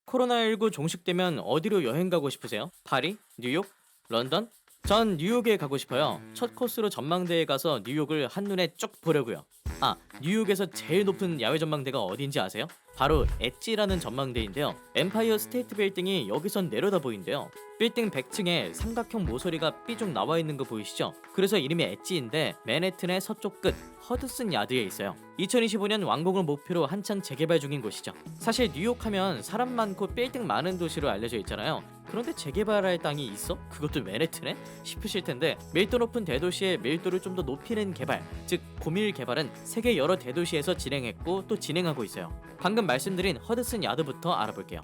코로나19 종식되면 어디로 여행 가고 싶으세요? 파리? 뉴욕? 런던? 전 뉴욕에 가고 싶어요. 첫 코스로 전망대에 가서 뉴욕을 한눈에 쭉 보려고요. 아, 뉴욕에서 제일 높은 야외 전망대가 어딘지 아세요? 바로 엣지라는 전망대인데요. 엠파이어 스테이트 빌딩이 여기선 내려다 보인대요. 빌딩 100층에 삼각형 모서리가 삐죽 나와 있는 거 보이시죠? 그래서 이름이 엣지인데 맨해튼의 서쪽 끝 허드슨 야드에 있어요. 2025년 완공을 목표로 한창 재개발 중인 곳이죠. 사실 뉴욕 하면 사람 많고 빌딩 많은 도시로 알려져 있잖아요. 그런데 재개발할 땅이 있어? 그것도 맨해튼에? 싶으실 텐데 밀도 높은 대도시의 밀도를 좀 더 높이는 개발, 즉 고밀 개발은 세계 여러 대도시에서 진행했고 또 진행하고 있어요. 방금 말씀드린 허드슨 야드부터 알아볼게요.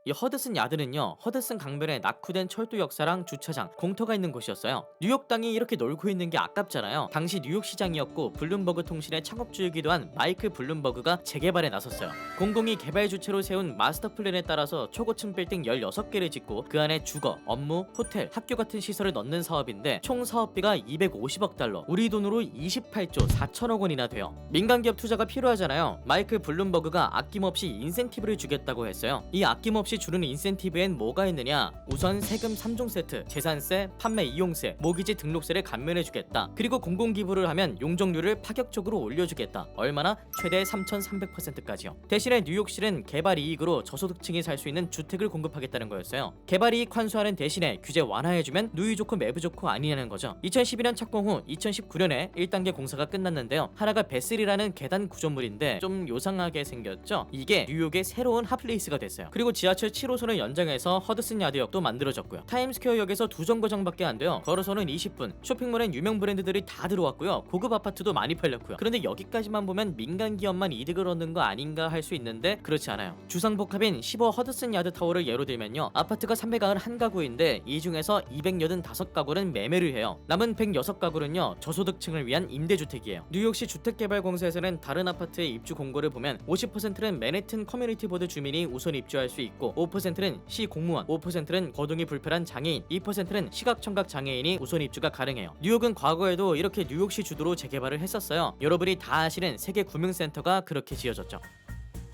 이 허드슨 야드는요, 허드슨 강변에 낙후된 철도 역사랑 주차장, 공터가 있는 곳이었어요. 뉴욕 땅이 이렇게 놀고 있는 게 아깝잖아요. 당시 뉴욕 시장이었고 블룸버그 통신의 창업주이기도 한 마이클 블룸버그가 재개발에 나섰어요. 공공이 개발 주체로 세운 마스터 플랜에 따라서 초고층 빌딩 16개를 짓고 그 안에 주거, 업무, 호텔, 학교 같은 시설을 넣는 사업인데 총 사업비가 250억 달러, 우리 돈으로 28조 4천억 원이나 돼요. 민간 기업 투자가 필요하잖아요. 마이클 블룸버그가 아낌없이 인센티브를 주겠다고 했어요. 이 아낌없이 주는 인센티브엔 뭐가 있느냐? 우선 세금 3종 세트, 재산세, 판매 이용세, 모기지 등록세를 감면해주겠다. 그리고 공공기부를 하면 용적률을 파격적으로 올려주겠다. 얼마나? 최대 3,300%까지요. 대신에 뉴욕시는 개발 이익으로 저소득층이 살 수 있는 주택을 공급하겠다는 거였어요. 개발 이익 환수하는 대신에 규제 완화해주면 누이 좋고 매부 좋고 아니냐는 거죠. 2012년 착공 후 2019년에 1단계 공사가 끝났는데요. 하나가 베슬이라는 계단 구조물인데 좀 요상하게 생겼죠? 이게 뉴욕의 새로운 핫플레이스가 됐어요. 그리고 지하철 7호선을 연장해서 허드슨 야드역도 만들어졌고요. 타임스퀘어역에서 두 정거장밖에 안 돼요. 걸어서는 20분. 쇼핑몰엔 유명 브랜드들이 다 들어왔고요. 고급 아파트도 많이 팔렸고요. 그런데 여기까지만 보면 민간 기업만 이득을 얻는 거 아닌가 할 수 있는데 그렇지 않아요. 주상복합인 15 허드슨 야드 타워를 예로 들면요. 아파트가 391가구인데 이 중에서 285가구는 매매를 해요. 남은 106가구는요. 저소득층을 위한 임대주택이에요. 뉴욕시 주택개발공사에서는 다른 아파트의 입주 공고를 보면 50%는 맨해튼 커뮤니티 보드 주민이 우선 입주할 수 있고 5%는 시 공무원, 5%는 거동이 불편한 장애인, 2%는 시각청각 장애인이 우선 입주가 가능해요. 뉴욕은 과거에도 이렇게 뉴욕시 주도로 재개발을 했었어요. 여러분이 다 아시는 세계 구명센터가 그렇게 지어졌죠.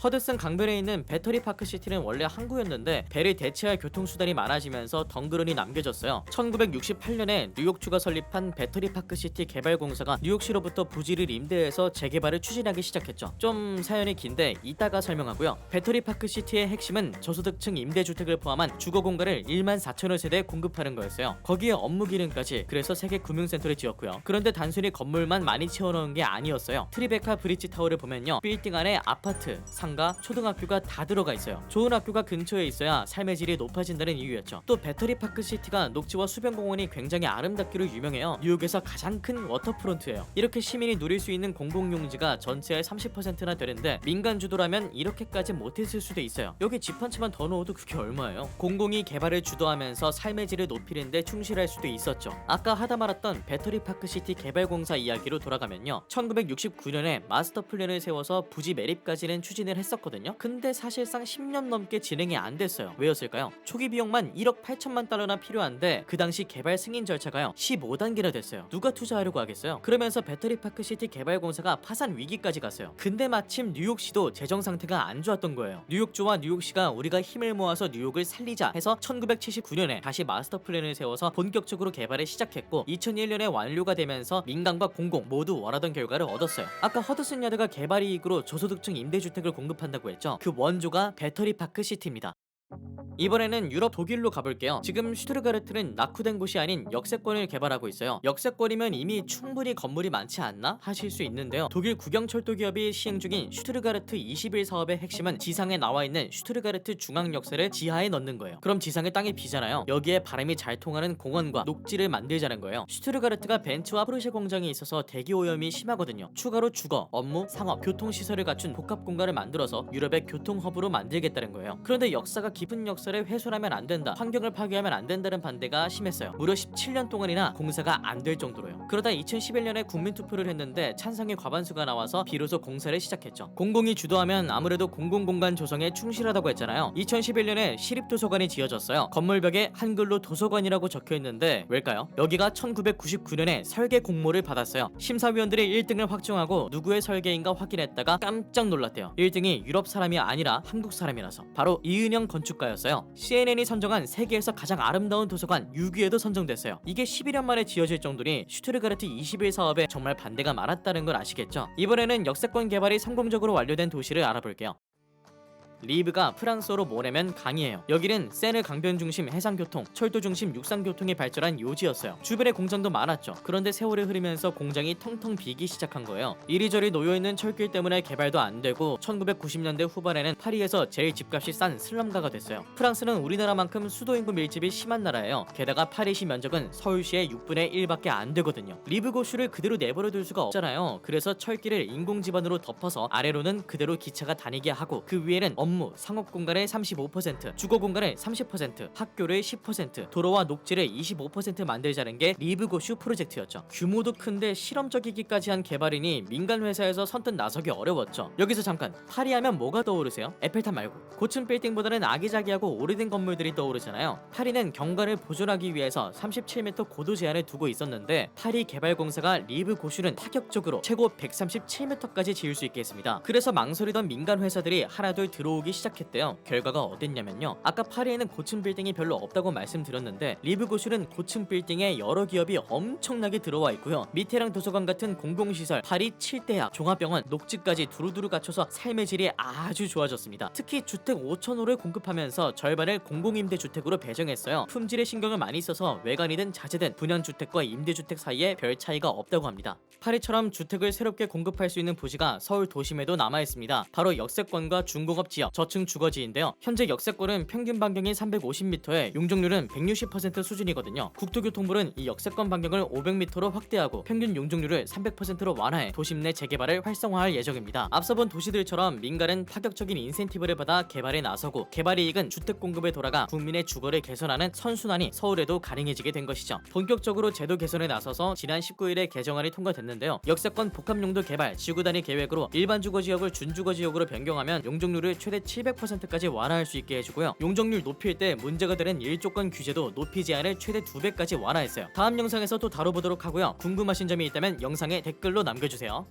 허드슨 강변에 있는 배터리 파크 시티는 원래 항구였는데 배를 대체할 교통수단이 많아지면서 덩그러니 남겨졌어요. 1968년에 뉴욕주가 설립한 배터리 파크 시티 개발공사가 뉴욕시로부터 부지를 임대해서 재개발을 추진하기 시작했죠. 좀 사연이 긴데 이따가 설명하고요. 배터리 파크 시티의 핵심은 저소득층 임대주택을 포함한 주거 공간을 1만 4천여 세대에 공급하는 거였어요. 거기에 업무 기능까지, 그래서 세계 구명센터를 지었고요. 그런데 단순히 건물만 많이 채워넣은 게 아니었어요. 트리베카 브릿지 타워를 보면요. 빌딩 안에 아파트, 상가, 초등학교가 다 들어가 있어요. 좋은 학교가 근처에 있어야 삶의 질이 높아진다는 이유였죠. 또 배터리 파크 시티가 녹지와 수변공원이 굉장히 아름답기로 유명해요. 뉴욕에서 가장 큰 워터프론트예요. 이렇게 시민이 누릴 수 있는 공공용지가 전체의 30%나 되는데 민간 주도라면 이렇게까지 못했을 수도 있어요. 여기 집 한 채만 더 넣어도 그게 얼마예요? 공공이 개발을 주도하면서 삶의 질을 높이는데 충실할 수도 있었죠. 아까 하다 말았던 배터리 파크 시티 개발공사 이야기로 돌아가면요. 1969년에 마스터 플랜을 세워서 부지 매립까지는 추진을 했었거든요. 근데 사실상 10년 넘게 진행이 안 됐어요. 왜였을까요? 초기 비용만 1억 8천만 달러나 필요한데 그 당시 개발 승인 절차가요 15단계나 됐어요. 누가 투자하려고 하겠어요? 그러면서 배터리 파크 시티 개발공사가 파산 위기까지 갔어요. 근데 마침 뉴욕시도 재정 상태가 안 좋았던 거예요. 뉴욕주와 뉴욕시가 우리가 힘을 모아서 뉴욕을 살리자 해서 1979년에 다시 마스터 플랜을 세워서 본격적으로 개발을 시작했고 2001년에 완료가 되면서 민간과 공공 모두 원하던 결과를 얻었어요. 아까 허드슨 야드가 개발 이익으로 저소득층 임대주택을 공급한다고 했죠. 그 원조가 배터리 파크 시티입니다. 이번에는 유럽 독일로 가볼게요. 지금 슈투르가르트는 낙후된 곳이 아닌 역세권을 개발하고 있어요. 역세권이면 이미 충분히 건물이 많지 않나? 하실 수 있는데요. 독일 국영철도기업이 시행 중인 슈투르가르트 21 사업의 핵심은 지상에 나와 있는 슈투르가르트 중앙역세를 지하에 넣는 거예요. 그럼 지상에 땅이 비잖아요. 여기에 바람이 잘 통하는 공원과 녹지를 만들자는 거예요. 슈투르가르트가 벤츠와 포르쉐 공장이 있어서 대기 오염이 심하거든요. 추가로 주거, 업무, 상업, 교통시설을 갖춘 복합 공간을 만들어서 유럽의 교통 허브로 만들겠다는 거예요. 그런데 역사가 깊은 역사를 훼손하면 안 된다, 환경을 파괴하면 안 된다는 반대가 심했어요. 무려 17년 동안이나 공사가 안 될 정도로요. 그러다 2011년에 국민투표를 했는데 찬성의 과반수가 나와서 비로소 공사를 시작했죠. 공공이 주도하면 아무래도 공공공간 조성에 충실하다고 했잖아요. 2011년에 시립도서관이 지어졌어요. 건물벽에 한글로 도서관이라고 적혀있는데 왜일까요? 여기가 1999년에 설계 공모를 받았어요. 심사위원들이 1등을 확정하고 누구의 설계인가 확인했다가 깜짝 놀랐대요. 1등이 유럽 사람이 아니라 한국 사람이라서 바로 이은영 건축가였어요. CNN이 선정한 세계에서 가장 아름다운 도서관 6위에도 선정됐어요. 이게 11년 만에 지어질 정도니 슈투르가르트 21 사업에 정말 반대가 많았다는 걸 아시겠죠? 이번에는 역세권 개발이 성공적으로 완료된 도시를 알아볼게요. 리브가 프랑스어로 뭐냐면 강이에요. 여기는 세느 강변 중심 해상교통, 철도 중심 육상교통이 발전한 요지였어요. 주변에 공장도 많았죠. 그런데 세월이 흐르면서 공장이 텅텅 비기 시작한 거예요. 이리저리 놓여있는 철길 때문에 개발도 안 되고 1990년대 후반에는 파리에서 제일 집값이 싼 슬럼가가 됐어요. 프랑스는 우리나라만큼 수도 인구 밀집이 심한 나라예요. 게다가 파리시 면적은 서울시의 6분의 1밖에 안 되거든요. 리브 고슈를 그대로 내버려둘 수가 없잖아요. 그래서 철길을 인공지반으로 덮어서 아래로는 그대로 기차가 다니게 하고 그 위에는 업무, 상업 공간의 35%, 주거 공간의 30%, 학교를 10%, 도로와 녹지를 25% 만들자는 게 리브고슈 프로젝트였죠. 규모도 큰데 실험적이기까지 한 개발이니 민간 회사에서 선뜻 나서기 어려웠죠. 여기서 잠깐, 파리하면 뭐가 떠오르세요? 에펠탑 말고 고층 빌딩보다는 아기자기하고 오래된 건물들이 떠오르잖아요. 파리는 경관을 보존하기 위해서 37m 고도 제한을 두고 있었는데 파리 개발공사가 리브고슈는 파격적으로 최고 137m까지 지을 수 있게 했습니다. 그래서 망설이던 민간 회사들이 하나둘 들어오기 시작했대요. 결과가 어땠냐면요, 아까 파리에는 고층 빌딩이 별로 없다고 말씀드렸는데 리브고슈는 고층 빌딩에 여러 기업이 엄청나게 들어와 있고요. 미테랑 도서관 같은 공공시설, 파리 7대학, 종합병원, 녹지까지 두루두루 갖춰서 삶의 질이 아주 좋아졌습니다. 특히 주택 5,000호를 공급하면서 절반을 공공임대주택으로 배정했어요. 품질에 신경을 많이 써서 외관이든 자재든 분양주택과 임대주택 사이에 별 차이가 없다고 합니다. 파리처럼 주택을 새롭게 공급할 수 있는 부지가 서울 도심에도 남아있습니다. 바로 역세권과 중공업 지역, 저층 주거지인데요. 현재 역세권은 평균 반경이 350m에 용적률은 160% 수준이거든요. 국토교통부는 이 역세권 반경을 500m로 확대하고 평균 용적률을 300%로 완화해 도심 내 재개발을 활성화할 예정입니다. 앞서 본 도시들처럼 민간은 파격적인 인센티브를 받아 개발에 나서고 개발 이익은 주택 공급에 돌아가 국민의 주거를 개선하는 선순환이 서울에도 가능해지게 된 것이죠. 본격적으로 제도 개선에 나서서 지난 19일에 개정안이 통과됐는데요. 역세권 복합용도 개발 지구 단위 계획으로 일반 주거 지역을 준주거 지역으로 변경하면 용적률을 최대 700%까지 완화할 수 있게 해주고요. 용적률 높일 때 문제가 되는 일조권 규제도 높이 제한을 최대 2배까지 완화했어요. 다음 영상에서 또 다뤄보도록 하고요. 궁금하신 점이 있다면 영상에 댓글로 남겨주세요.